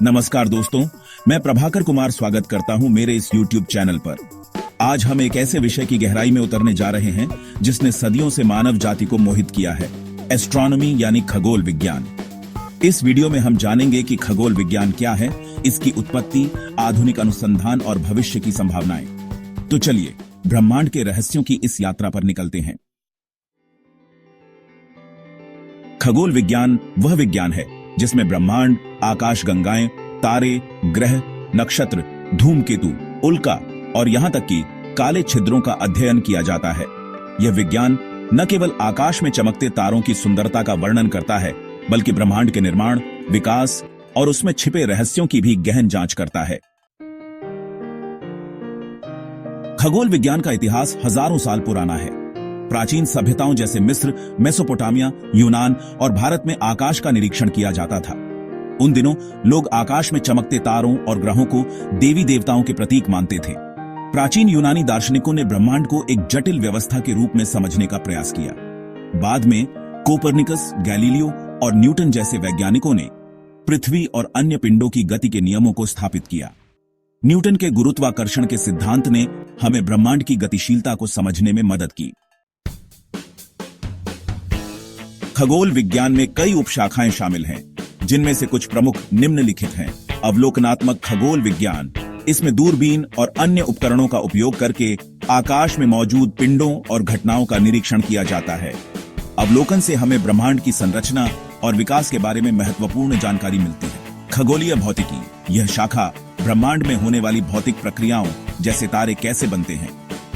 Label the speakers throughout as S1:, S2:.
S1: नमस्कार दोस्तों, मैं प्रभाकर कुमार स्वागत करता हूं मेरे इस YouTube चैनल पर। आज हम एक ऐसे विषय की गहराई में उतरने जा रहे हैं जिसने सदियों से मानव जाति को मोहित किया है, एस्ट्रोनॉमी यानी खगोल विज्ञान। इस वीडियो में हम जानेंगे कि खगोल विज्ञान क्या है, इसकी उत्पत्ति, आधुनिक अनुसंधान और भविष्य की संभावनाएं। तो चलिए ब्रह्मांड के रहस्यों की इस यात्रा पर निकलते हैं। खगोल विज्ञान वह विज्ञान है जिसमें ब्रह्मांड, आकाशगंगाएं, तारे, ग्रह, नक्षत्र, धूमकेतु, उल्का और यहां तक कि काले छिद्रों का अध्ययन किया जाता है। यह विज्ञान न केवल आकाश में चमकते तारों की सुंदरता का वर्णन करता है, बल्कि ब्रह्मांड के निर्माण, विकास और उसमें छिपे रहस्यों की भी गहन जांच करता है। खगोल विज्ञान का इतिहास हजारों साल पुराना है। प्राचीन सभ्यताओं जैसे मिस्र, मेसोपोटामिया, यूनान और भारत में आकाश का निरीक्षण किया जाता था। उन दिनों लोग आकाश में चमकते तारों और ग्रहों को देवी देवताओं के प्रतीक मानते थे। प्राचीन यूनानी दार्शनिकों ने ब्रह्मांड को एक जटिल व्यवस्था के रूप में समझने का प्रयास किया। बाद में कोपरनिकस, गैलीलियो और न्यूटन जैसे वैज्ञानिकों ने पृथ्वी और अन्य पिंडों की गति के नियमों को स्थापित किया। न्यूटन के गुरुत्वाकर्षण के सिद्धांत ने हमें ब्रह्मांड की गतिशीलता को समझने में मदद की। खगोल विज्ञान में कई उपशाखाएं शामिल हैं, जिनमें से कुछ प्रमुख निम्नलिखित हैं। अवलोकनात्मक खगोल विज्ञान, इसमें दूरबीन और अन्य उपकरणों का उपयोग करके आकाश में मौजूद पिंडों और घटनाओं का निरीक्षण किया जाता है। अवलोकन से हमें ब्रह्मांड की संरचना और विकास के बारे में महत्वपूर्ण जानकारी मिलती है। खगोलीय भौतिकी, यह शाखा ब्रह्मांड में होने वाली भौतिक प्रक्रियाओं जैसे तारे कैसे बनते हैं,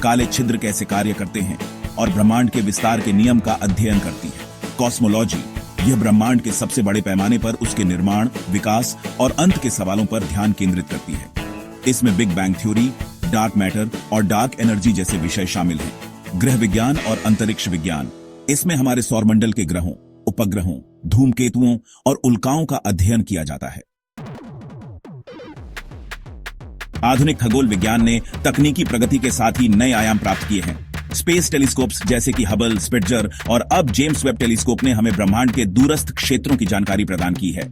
S1: काले छिद्र कैसे कार्य करते हैं और ब्रह्मांड के विस्तार के नियम का अध्ययन करती है। कॉस्मोलॉजी, यह ब्रह्मांड के सबसे बड़े पैमाने पर उसके निर्माण, विकास और अंत के सवालों पर ध्यान केंद्रित करती है। इसमें big bang theory, dark matter और डार्क एनर्जी जैसे विषय शामिल हैं। ग्रह विज्ञान और अंतरिक्ष विज्ञान, इसमें हमारे सौरमंडल के ग्रहों, उपग्रहों, धूमकेतुओं और उल्काओं का अध्ययन किया जाता है। आधुनिक खगोल विज्ञान ने तकनीकी प्रगति के साथ ही नए आयाम प्राप्त किए हैं। स्पेस टेलीस्कोप्स जैसे कि हबल, स्पिट्जर और अब जेम्स वेब टेलीस्कोप ने हमें ब्रह्मांड के दूरस्थ क्षेत्रों की जानकारी प्रदान की है।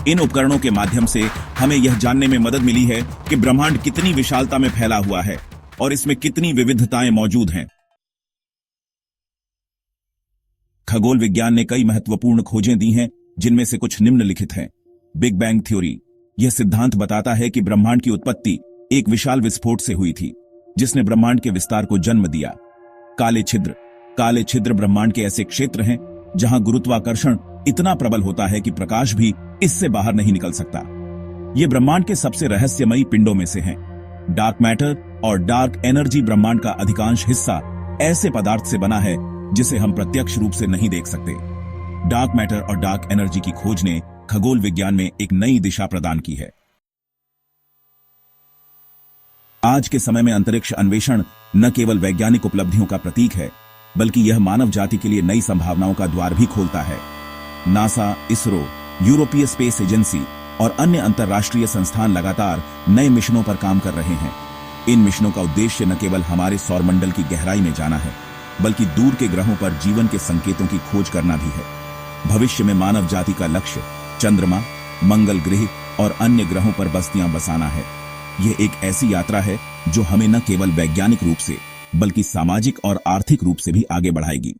S1: इन उपकरणों के माध्यम से हमें यह जानने में मदद मिली है कि ब्रह्मांड कितनी विशालता में फैला हुआ है और इसमें कितनी विविधताएं मौजूद हैं। खगोल विज्ञान ने कई महत्वपूर्ण खोजें दी हैं, जिनमें से कुछ निम्नलिखित हैं। बिग बैंग थ्योरी, यह सिद्धांत बताता है कि ब्रह्मांड की उत्पत्ति एक विशाल विस्फोट से हुई थी, जिसने ब्रह्मांड के विस्तार को जन्म दिया। काले छिद्र ब्रह्मांड के ऐसे क्षेत्र हैं जहां गुरुत्वाकर्षण इतना प्रबल होता है कि प्रकाश भी इससे बाहर नहीं निकल सकता। ये ब्रह्मांड के सबसे रहस्यमयी पिंडों में से हैं। डार्क मैटर और डार्क एनर्जी, ब्रह्मांड का अधिकांश हिस्सा ऐसे पदार्थ से बना है जिसे हम प्रत्यक्ष रूप से नहीं देख सकते। डार्क मैटर और डार्क एनर्जी की खोज ने खगोल विज्ञान में एक नई दिशा प्रदान की है। आज के समय में अंतरिक्ष अन्वेषण न केवल वैज्ञानिक उपलब्धियों का प्रतीक है, बल्कि यह मानव जाति के लिए नई संभावनाओं का द्वार भी खोलता है। नासा, इसरो, यूरोपीय स्पेस एजेंसी और अन्य अंतर्राष्ट्रीय संस्थान लगातार नए मिशनों पर काम कर रहे हैं। इन मिशनों का उद्देश्य न केवल हमारे सौरमंडल की गहराई में जाना है, बल्कि दूर के ग्रहों पर जीवन के संकेतों की खोज करना भी है। भविष्य में मानव जाति का लक्ष्य चंद्रमा, मंगल ग्रह और अन्य ग्रहों पर बस्तियां बसाना है। यह एक ऐसी यात्रा है जो हमें न केवल वैज्ञानिक रूप से, बल्कि सामाजिक और आर्थिक रूप से भी आगे बढ़ाएगी।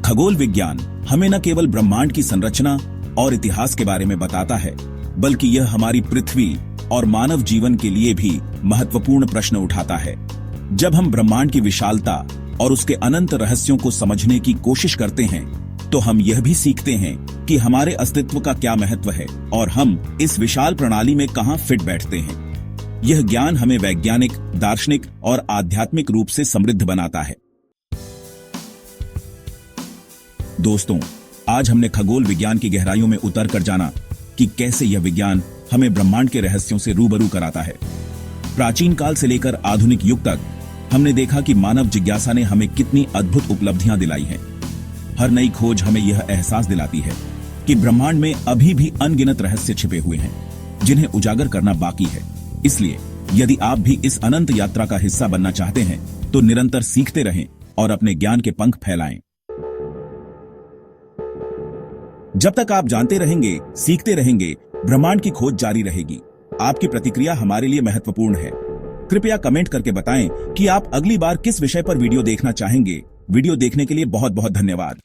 S1: खगोल विज्ञान हमें न केवल ब्रह्मांड की संरचना और इतिहास के बारे में बताता है, बल्कि यह हमारी पृथ्वी और मानव जीवन के लिए भी महत्वपूर्ण प्रश्न उठाता है। जब हम ब्रह्मांड की विशालता और उसके अनंत रहस्यों को समझने की कोशिश करते हैं, तो हम यह भी सीखते हैं कि हमारे अस्तित्व का क्या महत्व है और हम इस विशाल प्रणाली में कहां फिट बैठते हैं। यह ज्ञान हमें वैज्ञानिक, दार्शनिक और आध्यात्मिक रूप से समृद्ध बनाता है। दोस्तों, आज हमने खगोल विज्ञान की गहराइयों में उतर कर जाना कि कैसे यह विज्ञान हमें ब्रह्मांड के रहस्यों से रूबरू कराता है। प्राचीन काल से लेकर आधुनिक युग तक हमने देखा कि मानव जिज्ञासा ने हमें कितनी अद्भुत उपलब्धियां दिलाई हैं। हर नई खोज हमें यह एहसास दिलाती है कि ब्रह्मांड में अभी भी अनगिनत रहस्य छिपे हुए हैं, जिन्हें उजागर करना बाकी है। इसलिए यदि आप भी इस अनंत यात्रा का हिस्सा बनना चाहते हैं, तो निरंतर सीखते रहें और अपने ज्ञान के पंख फैलाएं। जब तक आप जानते रहेंगे, सीखते रहेंगे, ब्रह्मांड की खोज जारी रहेगी। आपकी प्रतिक्रिया हमारे लिए महत्वपूर्ण है। कृपया कमेंट करके बताएं कि आप अगली बार किस विषय पर वीडियो देखना चाहेंगे। वीडियो देखने के लिए बहुत बहुत धन्यवाद।